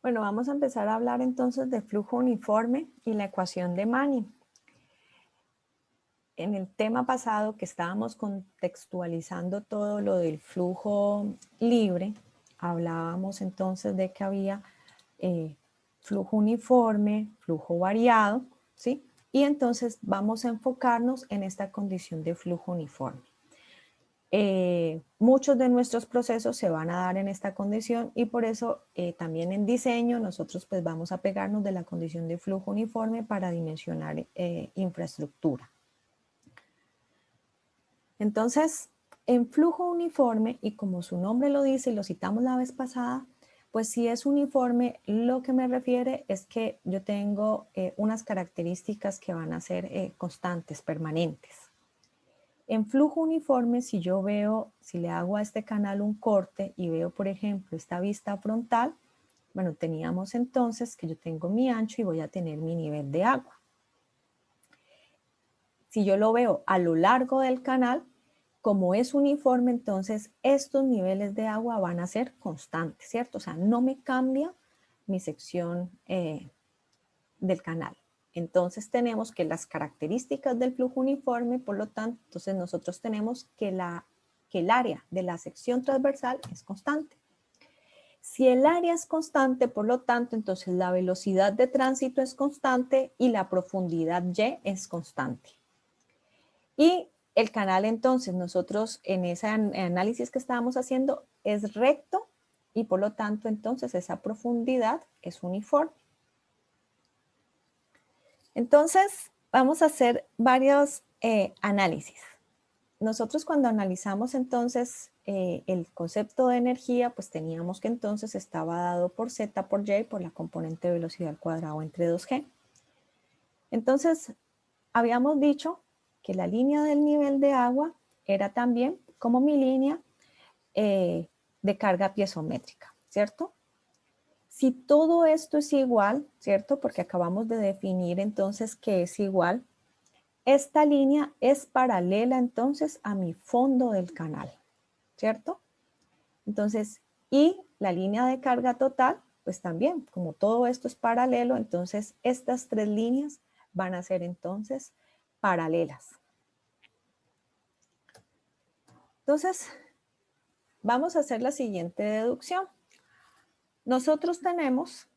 Bueno, vamos a empezar a hablar entonces de flujo uniforme y la ecuación de Manning. En el tema pasado que estábamos contextualizando todo lo del flujo libre, hablábamos entonces de que había flujo uniforme, flujo variado, ¿sí? Y entonces vamos a enfocarnos en esta condición de flujo uniforme. Muchos de nuestros procesos se van a dar en esta condición y por eso también en diseño nosotros pues vamos a pegarnos de la condición de flujo uniforme para dimensionar infraestructura. Entonces, en flujo uniforme, y como su nombre lo dice y lo citamos la vez pasada, pues si es uniforme, lo que me refiere es que yo tengo unas características que van a ser constantes, permanentes. En flujo uniforme, si yo veo, si le hago a este canal un corte y veo, por ejemplo, esta vista frontal, bueno, teníamos entonces que yo tengo mi ancho y voy a tener mi nivel de agua. Si yo lo veo a lo largo del canal, como es uniforme, entonces estos niveles de agua van a ser constantes, ¿cierto? O sea, no me cambia mi sección del canal. Entonces tenemos que las características del flujo uniforme, por lo tanto, entonces nosotros tenemos que el área de la sección transversal es constante. Si el área es constante, por lo tanto, entonces la velocidad de tránsito es constante y la profundidad Y es constante. Y el canal, entonces, nosotros en ese análisis que estábamos haciendo es recto y por lo tanto, entonces, esa profundidad es uniforme. Entonces, vamos a hacer varios análisis. Nosotros cuando analizamos entonces el concepto de energía, pues teníamos que entonces estaba dado por Z por Y por la componente de velocidad al cuadrado entre 2G. Entonces, habíamos dicho que la línea del nivel de agua era también como mi línea de carga piezométrica, ¿cierto? Si todo esto es igual, ¿cierto? Porque acabamos de definir entonces que es igual, esta línea es paralela entonces a mi fondo del canal, ¿cierto? Entonces, y la línea de carga total, pues también, como todo esto es paralelo, entonces estas tres líneas van a ser entonces paralelas. Entonces, vamos a hacer la siguiente deducción. Nosotros tenemos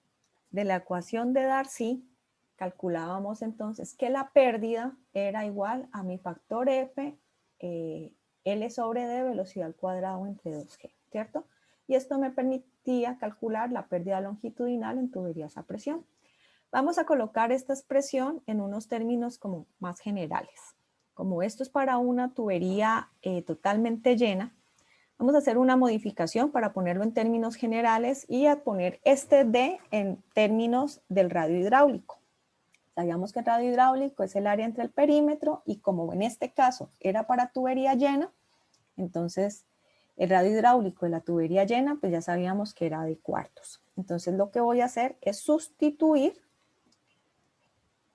de la ecuación de Darcy, calculábamos entonces que la pérdida era igual a mi factor F, L sobre D, velocidad al cuadrado entre 2G, ¿cierto? Y esto me permitía calcular la pérdida longitudinal en tuberías a presión. Vamos a colocar esta expresión en unos términos como más generales. Como esto es para una tubería totalmente llena, vamos a hacer una modificación para ponerlo en términos generales y a poner este D en términos del radio hidráulico. Sabíamos que el radio hidráulico es el área entre el perímetro y como en este caso era para tubería llena, entonces el radio hidráulico de la tubería llena, pues ya sabíamos que era de cuartos. Entonces lo que voy a hacer es sustituir.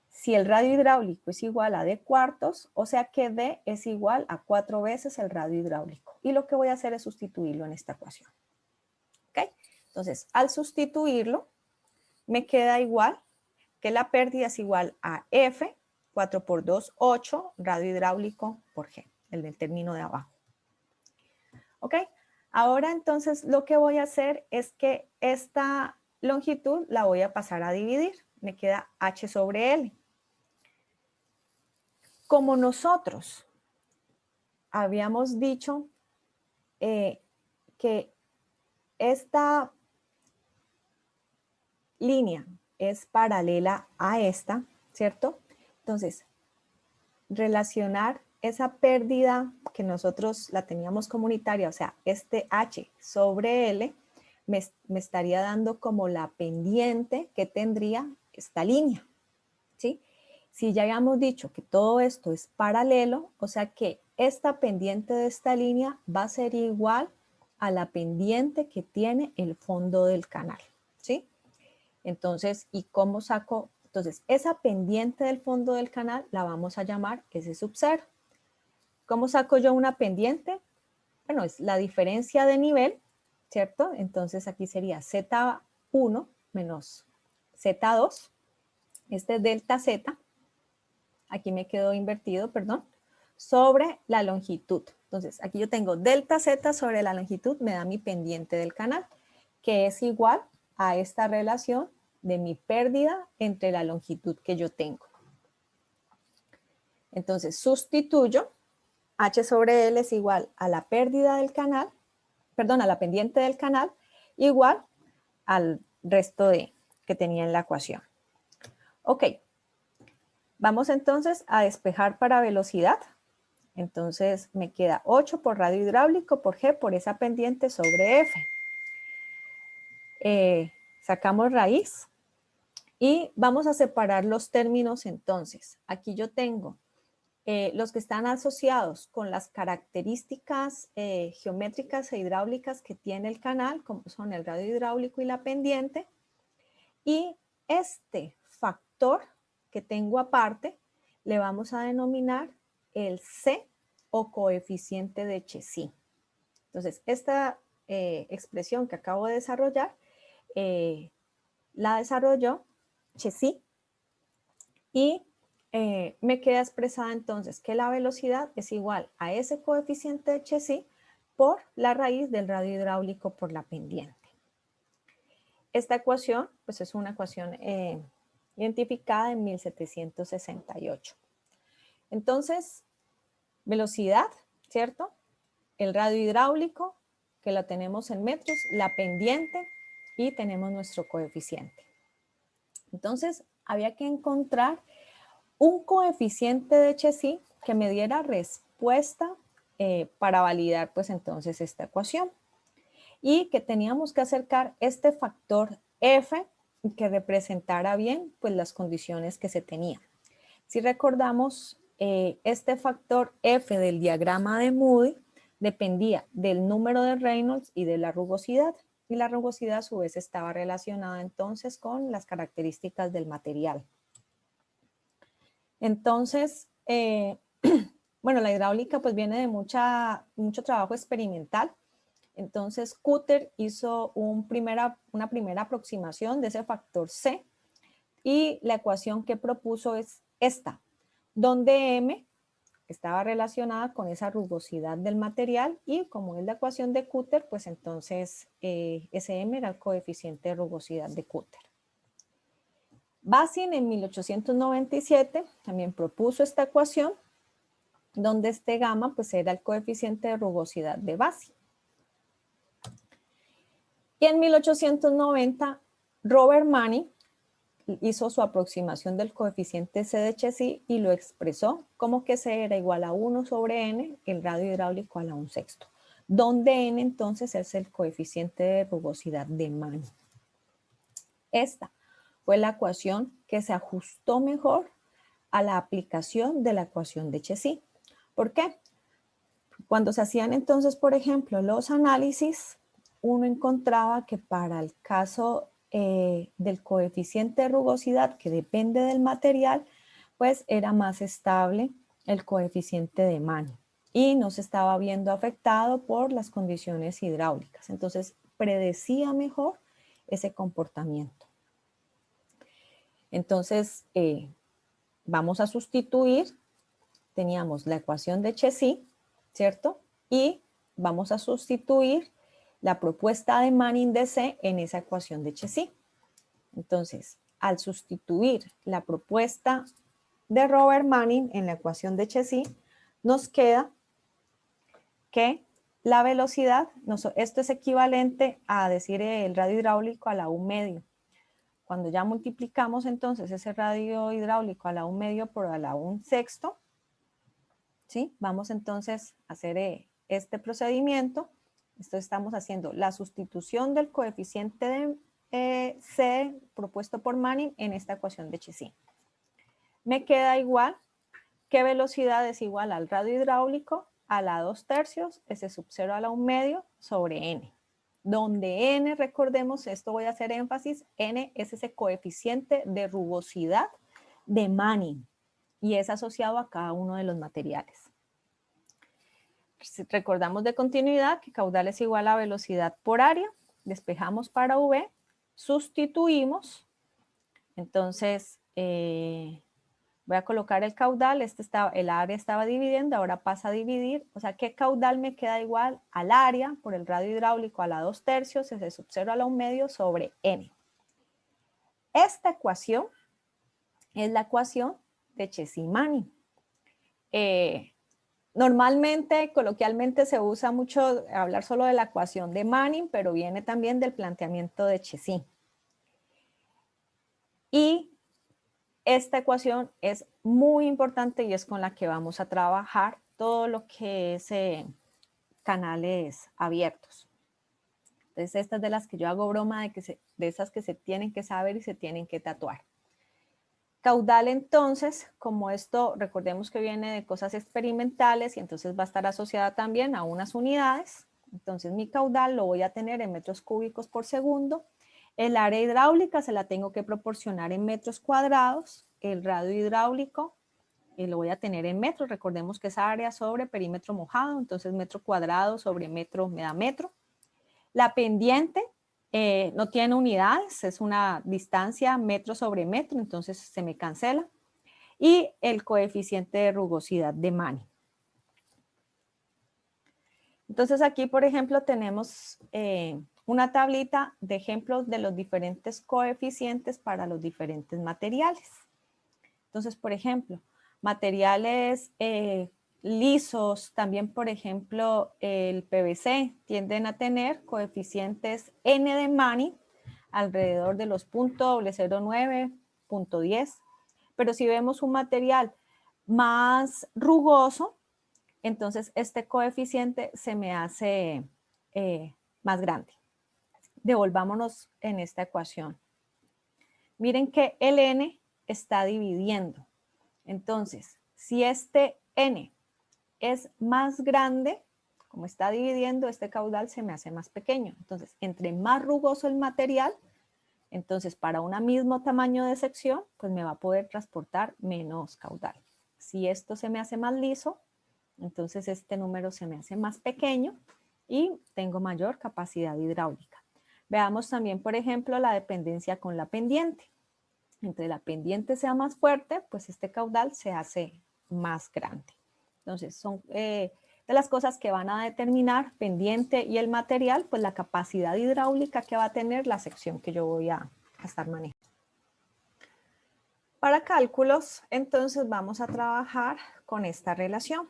Si el radio hidráulico es igual a D cuartos, o sea que D es igual a 4 veces el radio hidráulico. Y lo que voy a hacer es sustituirlo en esta ecuación. ¿Ok? Entonces, al sustituirlo, me queda igual que la pérdida es igual a F, 4 por 2, 8, radio hidráulico por G, el del término de abajo. ¿Ok? Ahora entonces lo que voy a hacer es que esta longitud la voy a pasar a dividir. Me queda H sobre L. Como nosotros habíamos dicho que esta línea es paralela a esta, ¿cierto? Entonces, relacionar esa pérdida que nosotros la teníamos comunitaria, o sea, este H sobre L, me estaría dando como la pendiente que tendría esta línea, ¿sí? Si ya habíamos dicho que todo esto es paralelo, o sea que esta pendiente de esta línea va a ser igual a la pendiente que tiene el fondo del canal, ¿sí? Entonces, ¿y cómo saco? Entonces, esa pendiente del fondo del canal la vamos a llamar S sub 0. ¿Cómo saco yo una pendiente? Bueno, es la diferencia de nivel, ¿cierto? Entonces, aquí sería Z1 menos Z2, este es delta Z, aquí me quedó invertido, perdón, sobre la longitud. Entonces, aquí yo tengo delta Z sobre la longitud, me da mi pendiente del canal, que es igual a esta relación de mi pérdida entre la longitud que yo tengo. Entonces, sustituyo, H sobre L es igual a la pérdida del canal, perdón, a la pendiente del canal, igual al resto que tenía en la ecuación. Ok, vamos entonces a despejar para velocidad. Entonces me queda 8 por radio hidráulico por G por esa pendiente sobre F. Sacamos raíz y vamos a separar los términos entonces. Aquí yo tengo los que están asociados con las características geométricas e hidráulicas que tiene el canal, como son el radio hidráulico y la pendiente. Y este factor que tengo aparte le vamos a denominar el C o coeficiente de Checy. Entonces, esta expresión que acabo de desarrollar la desarrolló Checy y me queda expresada entonces que la velocidad es igual a ese coeficiente de Checy por la raíz del radio hidráulico por la pendiente. Esta ecuación, pues es una ecuación identificada en 1768. Entonces, velocidad, ¿cierto? El radio hidráulico, que la tenemos en metros, la pendiente y tenemos nuestro coeficiente. Entonces, había que encontrar un coeficiente de Checy que me diera respuesta para validar, pues entonces, esta ecuación. Y que teníamos que acercar este factor F que representara bien pues las condiciones que se tenían. Si recordamos, este factor F del diagrama de Moody dependía del número de Reynolds y de la rugosidad. Y la rugosidad a su vez estaba relacionada entonces con las características del material. Entonces, bueno, la hidráulica pues viene de mucho trabajo experimental. Entonces, Cutter hizo una primera aproximación de ese factor C y la ecuación que propuso es esta, donde M estaba relacionada con esa rugosidad del material y como es la ecuación de Cutter, pues entonces ese M era el coeficiente de rugosidad de Cutter. Bazin en 1897 también propuso esta ecuación, donde este gamma pues era el coeficiente de rugosidad de Bazin. Y en 1890, Robert Manning hizo su aproximación del coeficiente C de Checy y lo expresó como que C era igual a 1 sobre N, el radio hidráulico a la 1/6, donde N entonces es el coeficiente de rugosidad de Manning. Esta fue la ecuación que se ajustó mejor a la aplicación de la ecuación de Checy. ¿Por qué? Cuando se hacían entonces, por ejemplo, los análisis, uno encontraba que para el caso del coeficiente de rugosidad, que depende del material, pues era más estable el coeficiente de Manning y no se estaba viendo afectado por las condiciones hidráulicas. Entonces, predecía mejor ese comportamiento. Entonces, vamos a sustituir, teníamos la ecuación de Checy, ¿cierto? Y vamos a sustituir la propuesta de Manning de C en esa ecuación de Checy. Entonces, al sustituir la propuesta de Robert Manning en la ecuación de Checy, nos queda que la velocidad, esto es equivalente a decir el radio hidráulico a la U medio. Cuando ya multiplicamos entonces ese radio hidráulico a la 1/2 por a la 1/6, ¿sí? Vamos entonces a hacer este procedimiento. Esto estamos haciendo la sustitución del coeficiente de C propuesto por Manning en esta ecuación de Checy. Me queda igual que velocidad es igual al radio hidráulico a la 2/3, S sub 0 a la 1/2 sobre N. Donde N, recordemos, esto voy a hacer énfasis, N es ese coeficiente de rugosidad de Manning y es asociado a cada uno de los materiales. Recordamos de continuidad que caudal es igual a velocidad por área, despejamos para V sustituimos, entonces voy a colocar el caudal, el área estaba dividiendo, ahora pasa a dividir, o sea, ¿qué caudal me queda igual al área por el radio hidráulico a la 2/3, S sub 0 a la 1/2 sobre N? Esta ecuación es la ecuación de Chesimani. Normalmente, coloquialmente, se usa mucho hablar solo de la ecuación de Manning, pero viene también del planteamiento de Chesin. Y esta ecuación es muy importante y es con la que vamos a trabajar todo lo que es canales abiertos. Entonces, estas de las que yo hago broma de esas que se tienen que saber y se tienen que tatuar. Caudal, entonces, como esto, recordemos que viene de cosas experimentales y entonces va a estar asociada también a unas unidades. Entonces, mi caudal lo voy a tener en metros cúbicos por segundo. El área hidráulica se la tengo que proporcionar en metros cuadrados. El radio hidráulico lo voy a tener en metros. Recordemos que es área sobre perímetro mojado, entonces metro cuadrado sobre metro me da metro. La pendiente no tiene unidades, es una distancia metro sobre metro, entonces se me cancela. Y el coeficiente de rugosidad de Manning. Entonces aquí, por ejemplo, tenemos una tablita de ejemplos de los diferentes coeficientes para los diferentes materiales. Entonces, por ejemplo, materiales lisos, también, por ejemplo, el PVC, tienden a tener coeficientes N de Manning alrededor de los 0.009, 0.10. Pero si vemos un material más rugoso, entonces este coeficiente se me hace más grande. Devolvámonos en esta ecuación. Miren que el N está dividiendo. Entonces, si este N es más grande, como está dividiendo, este caudal se me hace más pequeño. Entonces, entre más rugoso el material, entonces para un mismo tamaño de sección, pues me va a poder transportar menos caudal. Si esto se me hace más liso, entonces este número se me hace más pequeño y tengo mayor capacidad hidráulica. Veamos también, por ejemplo, la dependencia con la pendiente. Entre la pendiente sea más fuerte, pues este caudal se hace más grande. Entonces, son de las cosas que van a determinar pendiente y el material, pues la capacidad hidráulica que va a tener la sección que yo voy a estar manejando. Para cálculos, entonces vamos a trabajar con esta relación.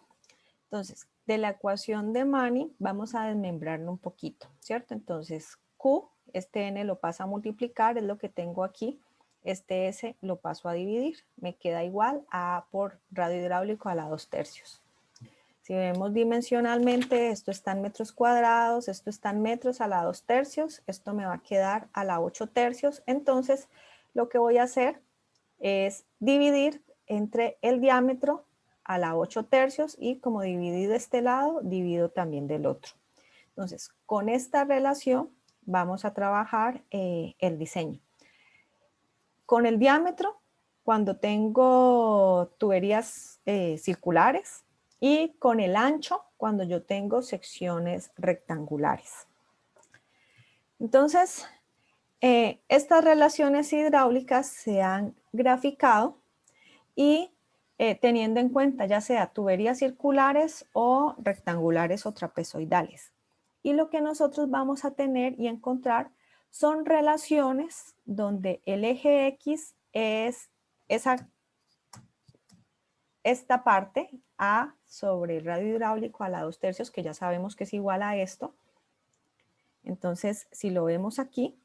Entonces, de la ecuación de Manning vamos a desmembrarlo un poquito, ¿cierto? Entonces, Q, este N lo paso a multiplicar, es lo que tengo aquí. Este S lo paso a dividir, me queda igual a por radio hidráulico a la 2/3. Si vemos dimensionalmente, esto está en metros cuadrados, esto está en metros a la 2/3, esto me va a quedar a la 8/3. Entonces, lo que voy a hacer es dividir entre el diámetro a la 8/3 y como dividí de este lado, divido también del otro. Entonces, con esta relación vamos a trabajar el diseño. Con el diámetro, cuando tengo tuberías circulares, y con el ancho, cuando yo tengo secciones rectangulares. Entonces, estas relaciones hidráulicas se han graficado y teniendo en cuenta ya sea tuberías circulares o rectangulares o trapezoidales. Y lo que nosotros vamos a tener y encontrar son relaciones donde el eje X es esta parte A sobre el radio hidráulico a la 2/3, que ya sabemos que es igual a esto. Entonces, si lo vemos aquí,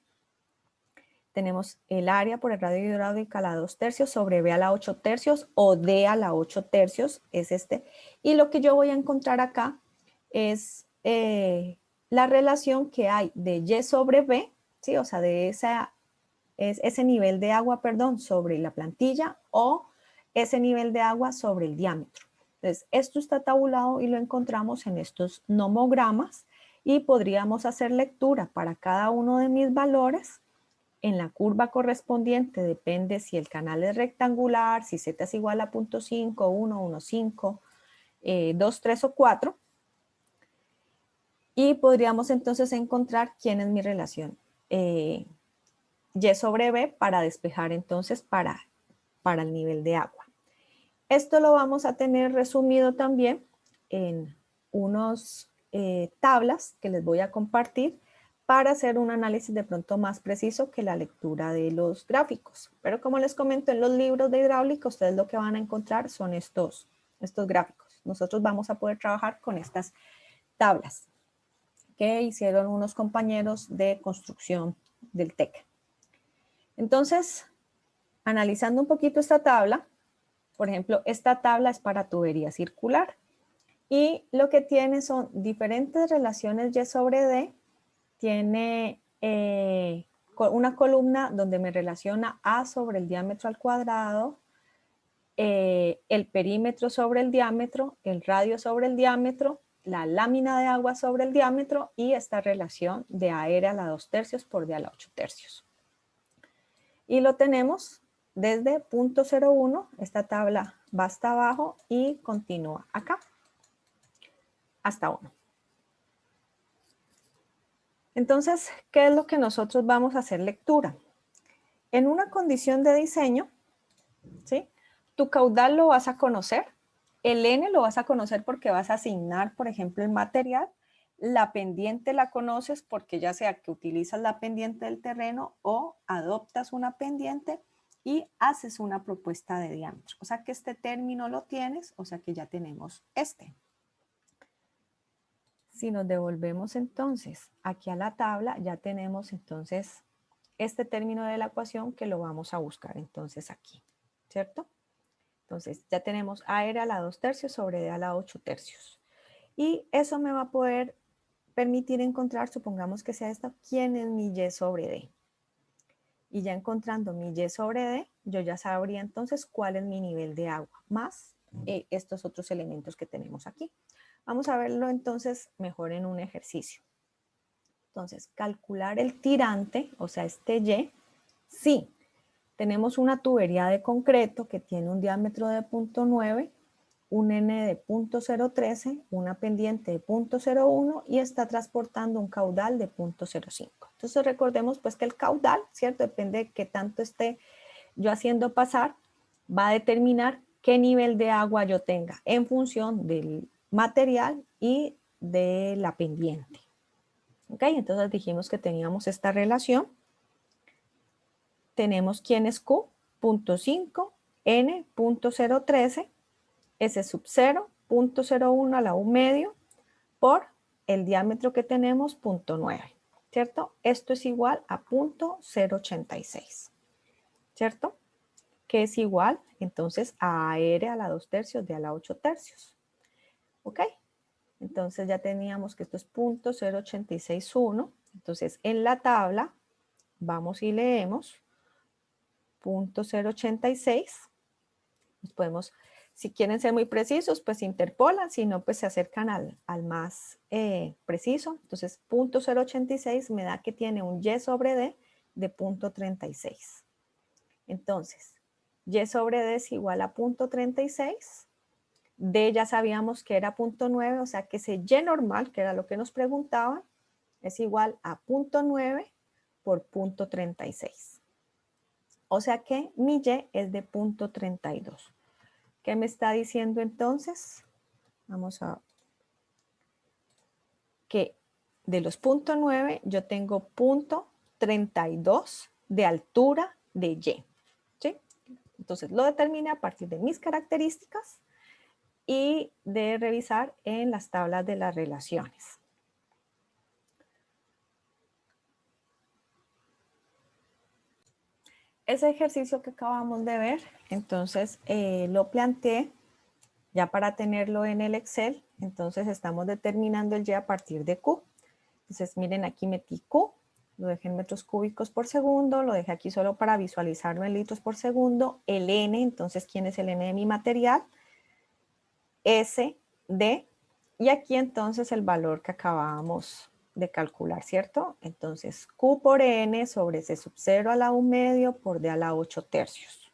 tenemos el área por el radio hidráulico a la 2/3 sobre B a la 8/3 o D a la 8/3, es este. Y lo que yo voy a encontrar acá es la relación que hay de Y sobre B, ¿sí? O sea, de ese nivel de agua, perdón, sobre la plantilla o ese nivel de agua sobre el diámetro. Entonces, esto está tabulado y lo encontramos en estos nomogramas y podríamos hacer lectura para cada uno de mis valores. En la curva correspondiente depende si el canal es rectangular, si Z es igual a 0.5, 1, 1.5, 2, 3 o 4. Y podríamos entonces encontrar quién es mi relación Y sobre B para despejar entonces para el nivel de agua. Esto lo vamos a tener resumido también en unos tablas que les voy a compartir para hacer un análisis de pronto más preciso que la lectura de los gráficos. Pero como les comento, en los libros de hidráulica, ustedes lo que van a encontrar son estos gráficos. Nosotros vamos a poder trabajar con estas tablas que hicieron unos compañeros de construcción del TEC. Entonces, analizando un poquito esta tabla, por ejemplo, esta tabla es para tubería circular y lo que tiene son diferentes relaciones Y sobre D. Tiene una columna donde me relaciona A sobre el diámetro al cuadrado, el perímetro sobre el diámetro, el radio sobre el diámetro, la lámina de agua sobre el diámetro y esta relación de AR a la 2/3 por D a la 8/3. Y lo tenemos desde 0.01, esta tabla va hasta abajo y continúa acá, hasta 1. Entonces, ¿qué es lo que nosotros vamos a hacer lectura? En una condición de diseño, ¿sí? Tu caudal lo vas a conocer, el N lo vas a conocer porque vas a asignar, por ejemplo, el material, la pendiente la conoces porque ya sea que utilizas la pendiente del terreno o adoptas una pendiente y haces una propuesta de diámetro. O sea que este término lo tienes, o sea que ya tenemos este. Si nos devolvemos entonces aquí a la tabla, ya tenemos entonces este término de la ecuación que lo vamos a buscar entonces aquí, ¿cierto? Entonces ya tenemos AR a la 2/3 sobre D a la 8/3. Y eso me va a poder permitir encontrar, supongamos que sea esta, quién es mi Y sobre D. Y ya encontrando mi Y sobre D, yo ya sabría entonces cuál es mi nivel de agua, más estos otros elementos que tenemos aquí. Vamos a verlo entonces mejor en un ejercicio. Entonces, calcular el tirante, o sea, este Y, sí, tenemos una tubería de concreto que tiene un diámetro de 0.9, un N de 0.013, una pendiente de 0.01 y está transportando un caudal de 0.05. Entonces recordemos pues que el caudal, ¿cierto? Depende de qué tanto esté yo haciendo pasar, va a determinar qué nivel de agua yo tenga en función del material y de la pendiente. ¿Ok? Entonces dijimos que teníamos esta relación. Tenemos quién es Q, 0.5, N, 0.013, S sub 0, 0.01 a la 1 medio, por el diámetro que tenemos, 0.9, ¿cierto? Esto es igual a 0.086, ¿cierto? Que es igual, entonces, a AR a la 2/3 de a la 8/3, ¿ok? Entonces ya teníamos que esto es 0.0861, entonces en la tabla vamos y leemos 0.086, nos podemos, si quieren ser muy precisos, pues interpolan, si no, pues se acercan al más preciso. Entonces, 0.086 me da que tiene un Y sobre D de 0.36. Entonces, Y sobre D es igual a 0.36. D ya sabíamos que era 0.9, o sea que ese Y normal, que era lo que nos preguntaban, es igual a 0.9 por 0.36. O sea que mi Y es de 0.32. ¿Qué me está diciendo entonces? Vamos a que de los 0.9 yo tengo 0.32 de altura de Y. ¿Sí? Entonces lo determiné a partir de mis características y de revisar en las tablas de las relaciones. Ese ejercicio que acabamos de ver, entonces lo planteé ya para tenerlo en el Excel. Entonces estamos determinando el Y a partir de Q. Entonces miren, aquí metí Q, lo dejé en metros cúbicos por segundo, lo dejé aquí solo para visualizarlo en litros por segundo. El N, entonces, ¿quién es el N de mi material? S, D, y aquí entonces el valor que acabábamos de calcular, ¿cierto? Entonces, Q por N sobre S sub 0 a la 1 medio por D a la 8/3.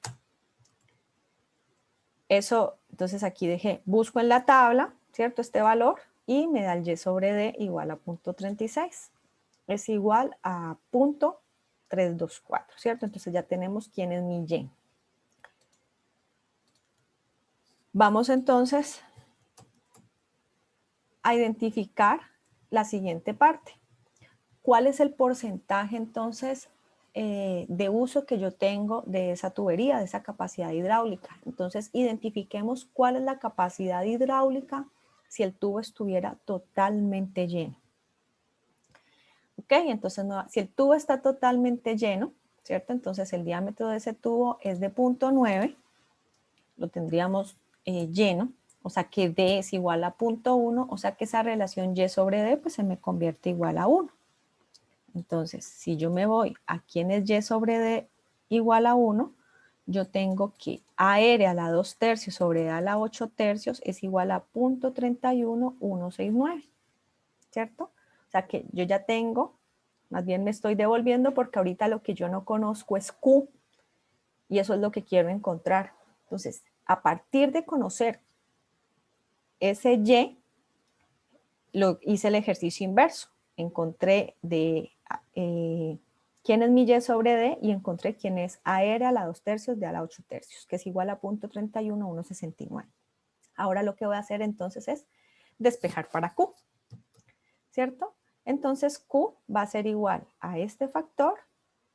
Eso, entonces aquí dejé, busco en la tabla, ¿cierto? Este valor y me da el Y sobre D igual a 0.36. Es igual a 324, ¿cierto? Entonces ya tenemos quién es mi Y. Vamos entonces a identificar la siguiente parte. ¿Cuál es el porcentaje entonces de uso que yo tengo de esa tubería, de esa capacidad hidráulica? Entonces identifiquemos cuál es la capacidad hidráulica si el tubo estuviera totalmente lleno. Ok, entonces si el tubo está totalmente lleno, ¿cierto? Entonces el diámetro de ese tubo es de 0.9, lo tendríamos lleno, o sea que D es igual a 0.1, o sea que esa relación Y sobre D pues se me convierte igual a 1. Entonces, si yo me voy a quién es Y sobre D igual a 1, yo tengo que AR a la 2 tercios sobre D a la 8 tercios es igual a 0.31169, ¿cierto? O sea que yo ya tengo, más bien me estoy devolviendo porque ahorita lo que yo no conozco es Q y eso es lo que quiero encontrar. Entonces, a partir de conocer ese Y, hice el ejercicio inverso. Encontré quién es mi Y sobre D y encontré quién es AR a la 2 tercios de a la 8 tercios, que es igual a 0.31169. Ahora lo que voy a hacer entonces es despejar para Q, ¿cierto? Entonces Q va a ser igual a este factor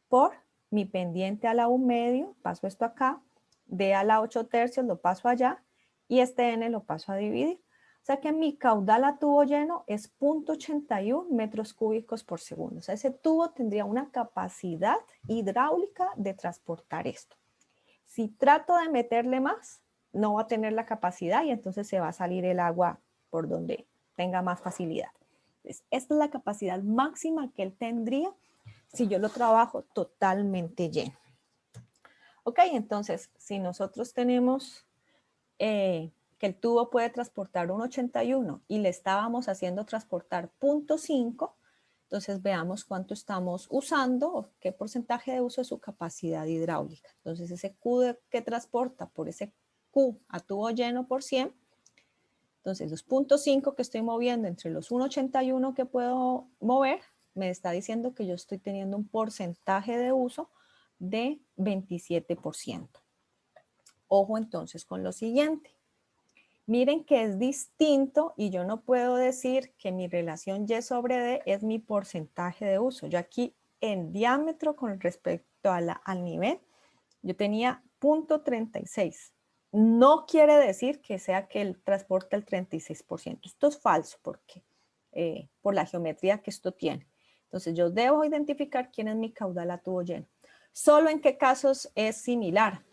por mi pendiente a la 1 medio, paso esto acá, D a la 8 tercios lo paso allá y este N lo paso a dividir. O sea que mi caudal a tubo lleno es 0.81 metros cúbicos por segundo. O sea, ese tubo tendría una capacidad hidráulica de transportar esto. Si trato de meterle más, no va a tener la capacidad y entonces se va a salir el agua por donde tenga más facilidad. Entonces, esta es la capacidad máxima que él tendría si yo lo trabajo totalmente lleno. Ok, entonces, si nosotros tenemos que el tubo puede transportar 1.81 y le estábamos haciendo transportar 0.5, entonces veamos cuánto estamos usando o qué porcentaje de uso es su capacidad hidráulica. Entonces ese Q que transporta por ese Q a tubo lleno por 100, entonces los 0.5 que estoy moviendo entre los 1.81 que puedo mover, me está diciendo que yo estoy teniendo un porcentaje de uso de 27%. Ojo entonces con lo siguiente. Miren que es distinto y yo no puedo decir que mi relación Y sobre D es mi porcentaje de uso. Yo aquí en diámetro con respecto al nivel, yo tenía 0.36. No quiere decir que sea que él transporte el 36%. Esto es falso porque por la geometría que esto tiene. Entonces yo debo identificar quién es mi caudal a tubo lleno. ¿Solo en qué casos es similar?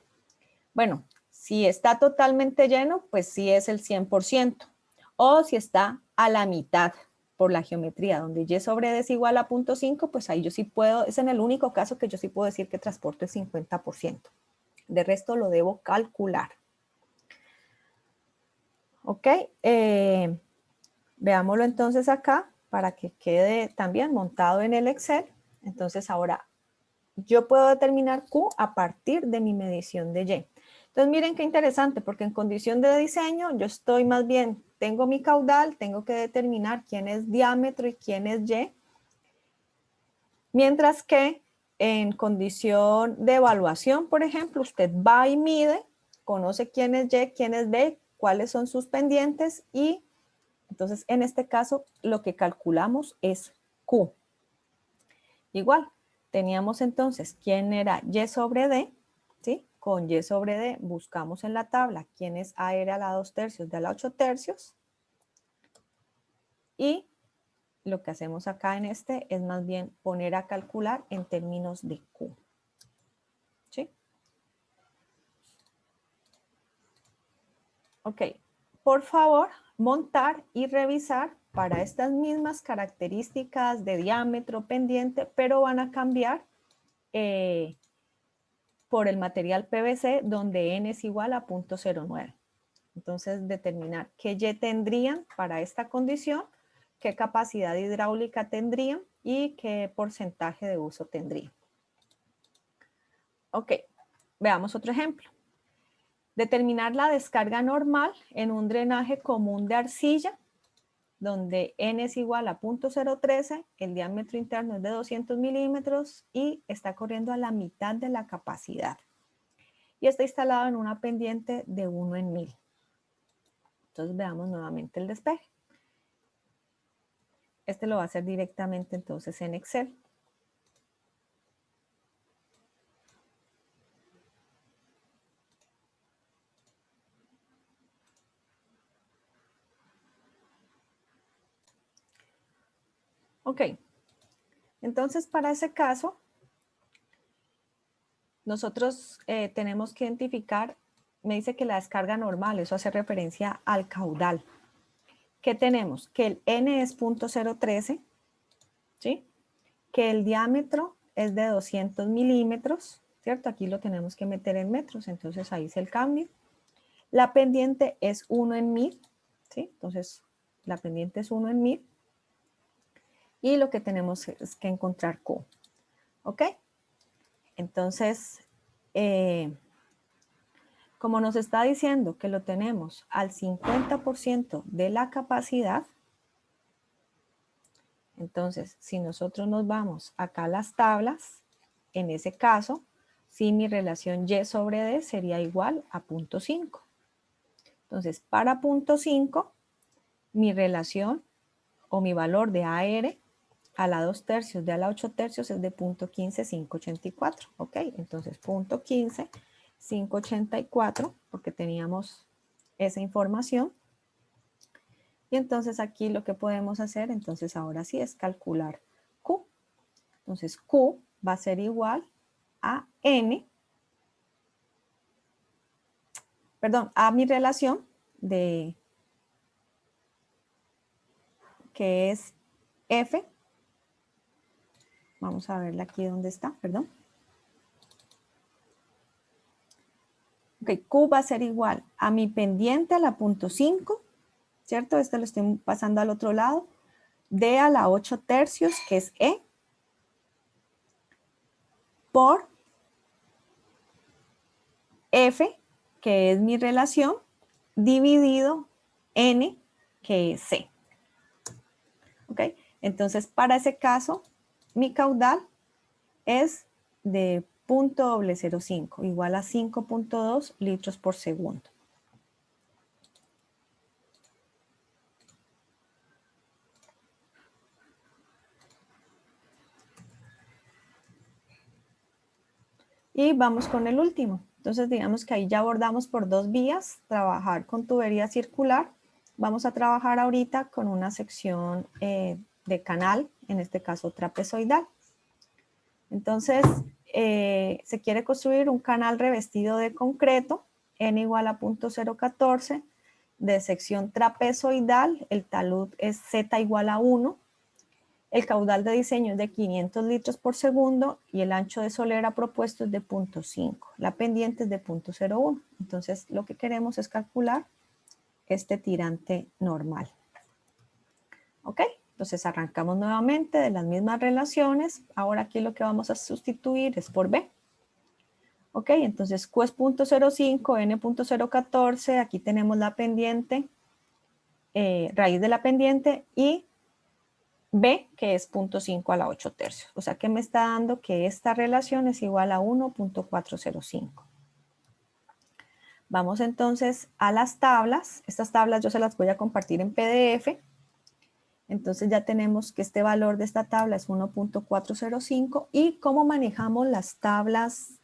Bueno, si está totalmente lleno, pues sí es el 100%. O si está a la mitad por la geometría, donde Y sobre D es igual a 0.5, pues ahí yo sí puedo, es en el único caso que yo sí puedo decir que transporto el 50%. De resto lo debo calcular. Ok, veámoslo entonces acá para que quede también montado en el Excel. Entonces ahora yo puedo determinar Q a partir de mi medición de Y. Entonces miren qué interesante, porque en condición de diseño yo estoy más bien, tengo mi caudal, tengo que determinar quién es diámetro y quién es Y. Mientras que en condición de evaluación, por ejemplo, usted va y mide, conoce quién es Y, quién es D, cuáles son sus pendientes y entonces en este caso lo que calculamos es Q. Igual, teníamos entonces quién era Y sobre D, ¿sí? Con Y sobre D buscamos en la tabla quién es AR a la 2 tercios de a la 8 tercios. Y lo que hacemos acá en este es más bien poner a calcular en términos de Q. ¿Sí? Ok, por favor, montar y revisar para estas mismas características de diámetro pendiente, pero van a cambiar por el material PVC donde N es igual a 0.09. Entonces, determinar qué Y tendrían para esta condición, qué capacidad hidráulica tendrían y qué porcentaje de uso tendrían. Ok, veamos otro ejemplo. Determinar la descarga normal en un drenaje común de arcilla donde n es igual a 0.013, el diámetro interno es de 200 milímetros y está corriendo a la mitad de la capacidad. Y está instalado en una pendiente de 1 en 1000. Entonces veamos nuevamente el despeje. Este lo va a hacer directamente entonces en Excel. Ok, entonces para ese caso, nosotros tenemos que identificar, me dice que la descarga normal, eso hace referencia al caudal. ¿Qué tenemos? Que el N es 0.013, ¿sí? Que el diámetro es de 200 milímetros, ¿cierto? Aquí lo tenemos que meter en metros, entonces ahí es el cambio. La pendiente es 1 en 1000, ¿sí? Entonces la pendiente es 1 en 1000. Y lo que tenemos es que encontrar Q, ¿ok? Entonces, como nos está diciendo que lo tenemos al 50% de la capacidad, entonces si nosotros nos vamos acá a las tablas, en ese caso, si mi relación Y sobre D sería igual a 0.5. Entonces, para 0.5, mi relación o mi valor de AR a la 2 tercios de a la 8 tercios es de 0.15584, ¿ok? Entonces, 0.15584, porque teníamos esa información. Y entonces aquí lo que podemos hacer, entonces ahora sí, es calcular Q. Entonces, Q va a ser igual a N, perdón, a mi relación de, que es F. Vamos a verla aquí donde está, perdón. Ok, Q va a ser igual a mi pendiente a la 0.5, ¿cierto? Este lo estoy pasando al otro lado. D a la 8 tercios, que es E, por F, que es mi relación, dividido N, que es C. ¿Ok? Entonces, para ese caso, mi caudal es de 0.005, igual a 5.2 litros por segundo. Y vamos con el último. Entonces, digamos que ahí ya abordamos por dos vías, trabajar con tubería circular. Vamos a trabajar ahorita con una sección de canal, en este caso trapezoidal. Entonces, se quiere construir un canal revestido de concreto, n igual a 0.014, de sección trapezoidal, el talud es z igual a 1, el caudal de diseño es de 500 litros por segundo y el ancho de solera propuesto es de 0.5. La pendiente es de 0.01. Entonces, lo que queremos es calcular este tirante normal. ¿Ok? Entonces, arrancamos nuevamente de las mismas relaciones. Ahora aquí lo que vamos a sustituir es por B. ¿Ok? Entonces, Q es 0.05, N 0.014. Aquí tenemos la pendiente, raíz de la pendiente y B, que es 0.5 a la 8 tercios. O sea que me está dando que esta relación es igual a 1.405. Vamos entonces a las tablas. Estas tablas yo se las voy a compartir en PDF. Entonces ya tenemos que este valor de esta tabla es 1.405. ¿Y cómo manejamos las tablas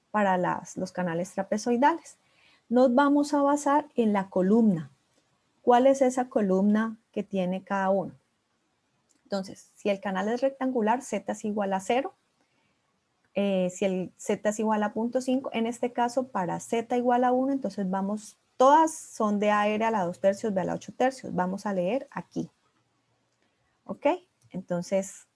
para los canales trapezoidales? Nos vamos a basar en la columna. ¿Cuál es esa columna que tiene cada uno? Entonces, si el canal es rectangular, z es igual a 0. Si el z es igual a 0.5, en este caso para z igual a 1, entonces vamos, todas son de AR a la 2 tercios, B a la 8 tercios. Vamos a leer aquí. ¿Ok? Entonces,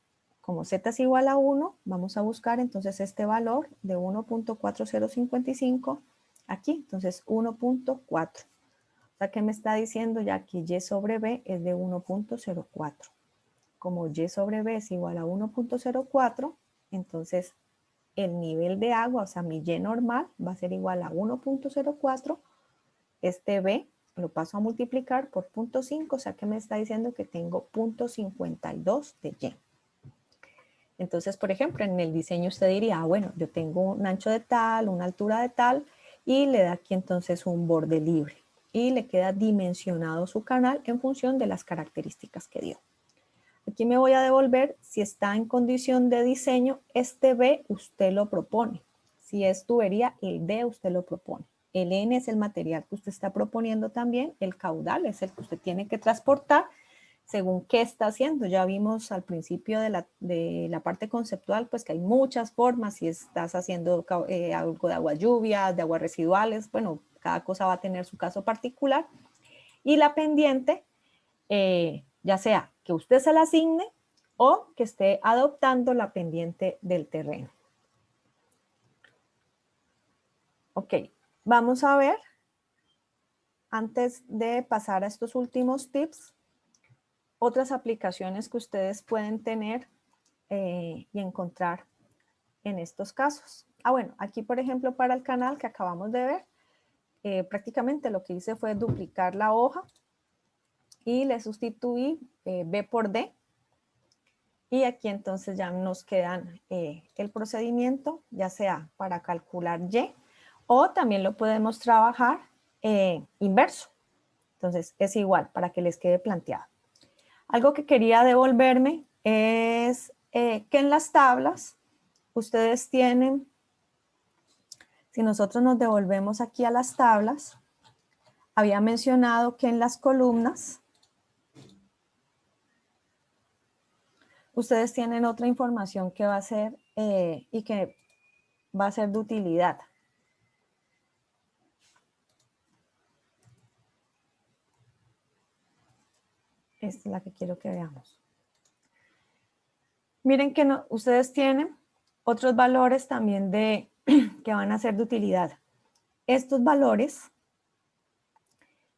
como z es igual a 1, vamos a buscar entonces este valor de 1.4055 aquí. Entonces, 1.4. O sea, que me está diciendo ya que y sobre b es de 1.04. Como y sobre b es igual a 1.04, entonces el nivel de agua, o sea, mi y normal, va a ser igual a 1.04. Este b, lo paso a multiplicar por 0.5, o sea que me está diciendo que tengo 0.52 de Y. Entonces, por ejemplo, en el diseño usted diría, bueno, yo tengo un ancho de tal, una altura de tal, y le da aquí entonces un borde libre. Y le queda dimensionado su canal en función de las características que dio. Aquí me voy a devolver, si está en condición de diseño, este B usted lo propone. Si es tubería, el D usted lo propone. El N es el material que usted está proponiendo también, el caudal es el que usted tiene que transportar según qué está haciendo. Ya vimos al principio de la parte conceptual, pues que hay muchas formas, si estás haciendo algo de agua lluvia, de aguas residuales, bueno, cada cosa va a tener su caso particular. Y la pendiente, ya sea que usted se la asigne o que esté adoptando la pendiente del terreno. Ok, vamos a ver, antes de pasar a estos últimos tips, otras aplicaciones que ustedes pueden tener y encontrar en estos casos. Bueno, aquí por ejemplo para el canal que acabamos de ver, prácticamente lo que hice fue duplicar la hoja y le sustituí B por D. Y aquí entonces ya nos quedan el procedimiento, ya sea para calcular Y, o también lo podemos trabajar inverso. Entonces es igual para que les quede planteado. Algo que quería devolverme es que en las tablas ustedes tienen, si nosotros nos devolvemos aquí a las tablas, había mencionado que en las columnas ustedes tienen otra información que va a ser y que va a ser de utilidad. Esta es la que quiero que veamos. Miren que ustedes tienen otros valores también que van a ser de utilidad. Estos valores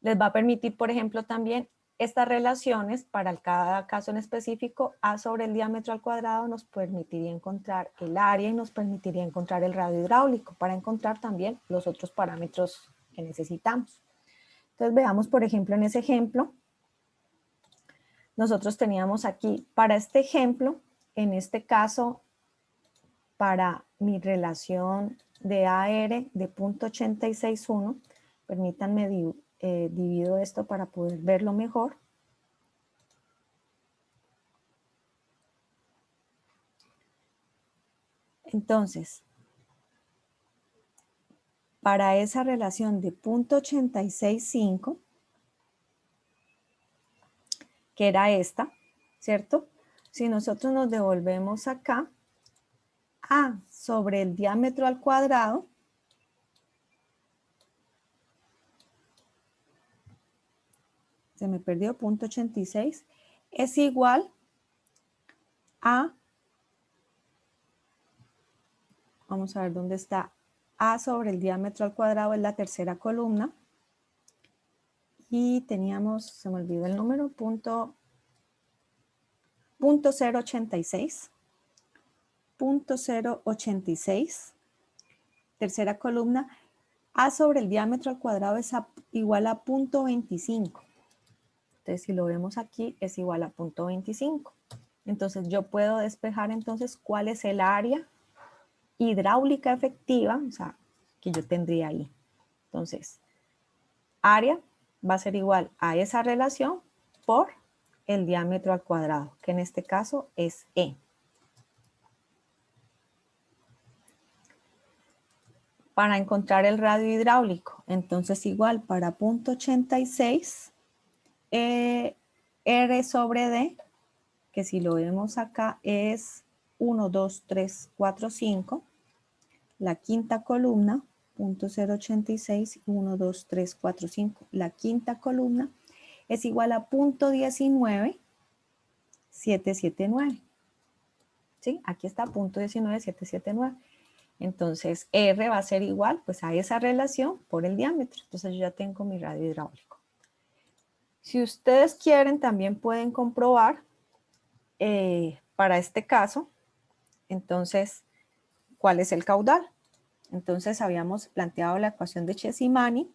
les va a permitir, por ejemplo, también estas relaciones para cada caso en específico. A sobre el diámetro al cuadrado nos permitiría encontrar el área y nos permitiría encontrar el radio hidráulico para encontrar también los otros parámetros que necesitamos. Entonces veamos, por ejemplo, en ese ejemplo, nosotros teníamos aquí, para este ejemplo, en este caso, para mi relación de AR de 0.861, permítanme divido esto para poder verlo mejor. Entonces, para esa relación de 0.865, que era esta, ¿cierto? Si nosotros nos devolvemos acá, A sobre el diámetro al cuadrado, se me perdió 0.86, es igual a, vamos a ver dónde está, A sobre el diámetro al cuadrado es la tercera columna, y teníamos, se me olvidó el número, 0.086, 0.086, tercera columna, A sobre el diámetro al cuadrado es igual a 0.25. Entonces, si lo vemos aquí, es igual a 0.25. Entonces, yo puedo despejar entonces cuál es el área hidráulica efectiva, o sea, que yo tendría ahí. Entonces, área va a ser igual a esa relación por el diámetro al cuadrado, que en este caso es E. Para encontrar el radio hidráulico, entonces igual para 0.86, R sobre D, que si lo vemos acá es 1, 2, 3, 4, 5. La quinta columna, 0.086, 1, 2, 3, 4, 5. La quinta columna es igual a 0.19779. ¿Sí? Aquí está 0.19779. Entonces, R va a ser igual pues, a esa relación por el diámetro. Entonces, yo ya tengo mi radio hidráulico. Si ustedes quieren, también pueden comprobar para este caso, entonces, ¿cuál es el caudal? Entonces, habíamos planteado la ecuación de Chesimani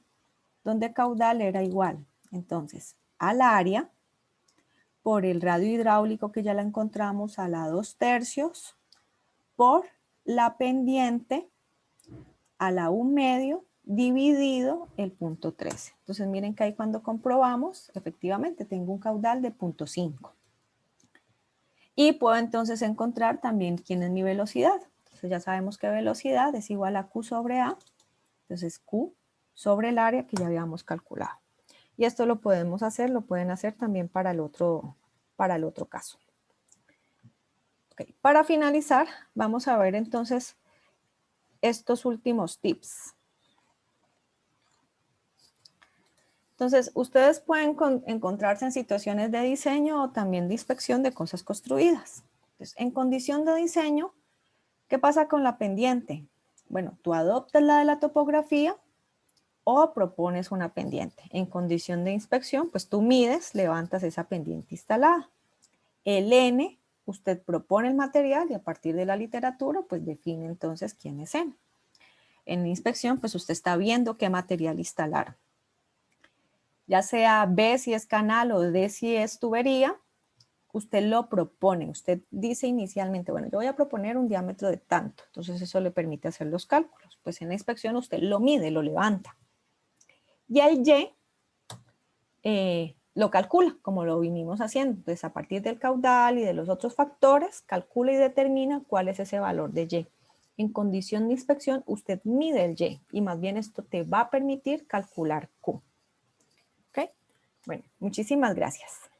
donde caudal era igual, entonces, al área por el radio hidráulico que ya la encontramos a la 2/3 por la pendiente a la 1/2 dividido el punto 13. Entonces miren que ahí cuando comprobamos, efectivamente tengo un caudal de 0.5. Y puedo entonces encontrar también quién es mi velocidad. Entonces ya sabemos que velocidad es igual a Q sobre A. Entonces Q sobre el área que ya habíamos calculado. Y esto lo podemos hacer, lo pueden hacer también para el otro caso. Okay. Para finalizar, vamos a ver entonces estos últimos tips. Entonces, ustedes pueden encontrarse en situaciones de diseño o también de inspección de cosas construidas. Entonces, en condición de diseño, ¿qué pasa con la pendiente? Bueno, tú adoptas la de la topografía o propones una pendiente. En condición de inspección, pues tú mides, levantas esa pendiente instalada. El N, usted propone el material y a partir de la literatura, pues define entonces quién es N. En inspección, pues usted está viendo qué material instalar. Ya sea B si es canal o D si es tubería, usted lo propone. Usted dice inicialmente, bueno, yo voy a proponer un diámetro de tanto. Entonces eso le permite hacer los cálculos. Pues en la inspección usted lo mide, lo levanta. Y el Y lo calcula, como lo vinimos haciendo. Entonces a partir del caudal y de los otros factores, calcula y determina cuál es ese valor de Y. En condición de inspección, usted mide el Y y más bien esto te va a permitir calcular Q. ¿Ok? Bueno, muchísimas gracias.